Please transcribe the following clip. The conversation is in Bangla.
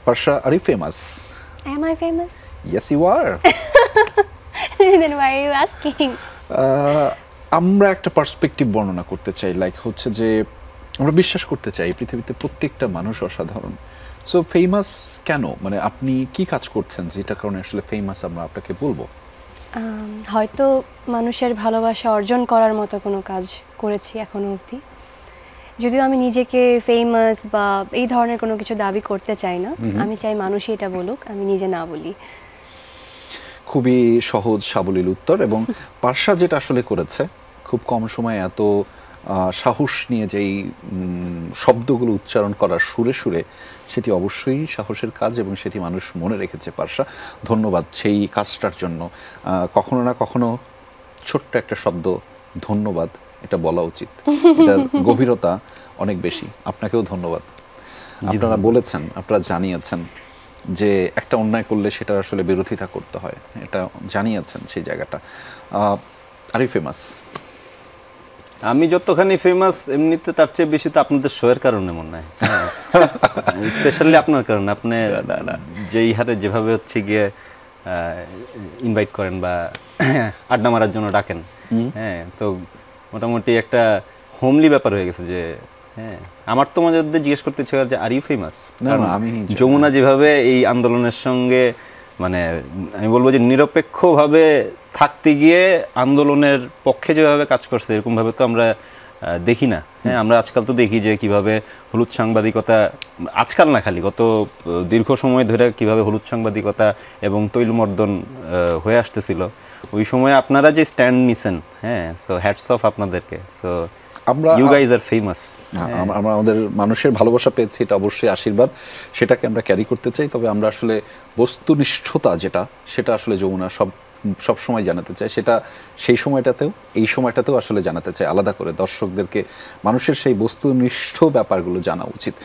Parsha, are you famous? Am I famous? Yes, you are. Then why are you asking? আমরা একটা পার্সপেক্টিভ বর্ণনা করতে চাই, লাইক হচ্ছে যে আমরা বিশ্বাস করতে চাই পৃথিবীতে প্রত্যেকটা মানুষ অসাধারণ। সো ফেমাস কেন, মানে আপনি কি কাজ করছেন যেটা কারণে আসলে ফেমাস আমরা আপনাকে বলবো? হয়তো মানুষের ভালোবাসা অর্জন করার মতো কোনো কাজ করেছি এখনো অবধি, যদিও আমি নিজেকে ফেমাস বা এই ধরনের কোনো কিছু দাবি করতে চাই না। আমি চাই মানুষই এটা বলুক, আমি নিজে না বলি। খুবই সহজ সাবলীল উত্তর। এবং পার্শা যেটা আসলে করেছে, খুব কম সময়ে এত সাহস নিয়ে যেই শব্দগুলো উচ্চারণ করার সুরে সুরে, সেটি অবশ্যই সাহসের কাজ এবং সেটি মানুষ মনে রেখেছে। পার্শা, ধন্যবাদ সেই কাজটার জন্য। কখনো না কখনো ছোট্ট একটা শব্দ ধন্যবাদ, এটা বলা উচিত, এটার গভীরতা অনেক বেশি। আপনাকেও ধন্যবাদ। আপনারা বলেছেন, আপনারা জানিয়েছেন যে একটা অন্যায় করলে সেটা আসলে বিরোধিতা করতে হয়, এটা জানিয়েছেন সেই জায়গাটা। Are you famous? আমি যতখানি ফেমাস এমনিতে তার চেয়ে বেশি তো আপনাদের শোয়ের কারণে মনে হয়, স্পেশালি আপনার কারণে। আপনি যেই হারে যেভাবে হচ্ছে গিয়ে ইনভাইট করেন বা আড্ডা মারার জন্য ডাকেন, হ্যাঁ, তো মোটামুটি একটা হোমলি ব্যাপার হয়ে গেছে। যে হ্যাঁ, আমার তো মাঝে মধ্যে জিজ্ঞেস করতে ইচ্ছে যে আর ইউ ফেমাস? আমি যমুনা যেভাবে এই আন্দোলনের সঙ্গে, মানে আমি বলবো যে নিরপেক্ষভাবে থাকতে গিয়ে আন্দোলনের পক্ষে যেভাবে কাজ করছে, এরকমভাবে তো আমরা দেখি না। হ্যাঁ, আমরা আজকাল তো দেখি যে কিভাবে হলুদ সাংবাদিকতা, আজকাল না খালি গত দীর্ঘ সময় ধরে কিভাবে হলুদ সাংবাদিকতা এবং তৈলমর্দন হয়ে আসতেছিল। ওই সময় আপনারা যে স্ট্যান্ড নিছেন, হ্যাঁ, সো হ্যাটস অফ আপনাদেরকে। So you guys are famous. আমরা আমাদের মানুষের ভালোবাসা পেয়েছি, এটা অবশ্যই আশীর্বাদ, সেটাকে আমরা ক্যারি করতে চাই। তবে আমরা আসলে বস্তুনিষ্ঠতা যেটা, সেটা আসলে যমুনা সব সময় জানাতে চাই। সেটা সেই সময়টাতেও এই সময়টাতেও আসলে জানাতে চাই আলাদা করে। দর্শকদেরকে মানুষের সেই বস্তুনিষ্ঠ ব্যাপারগুলো জানা উচিত।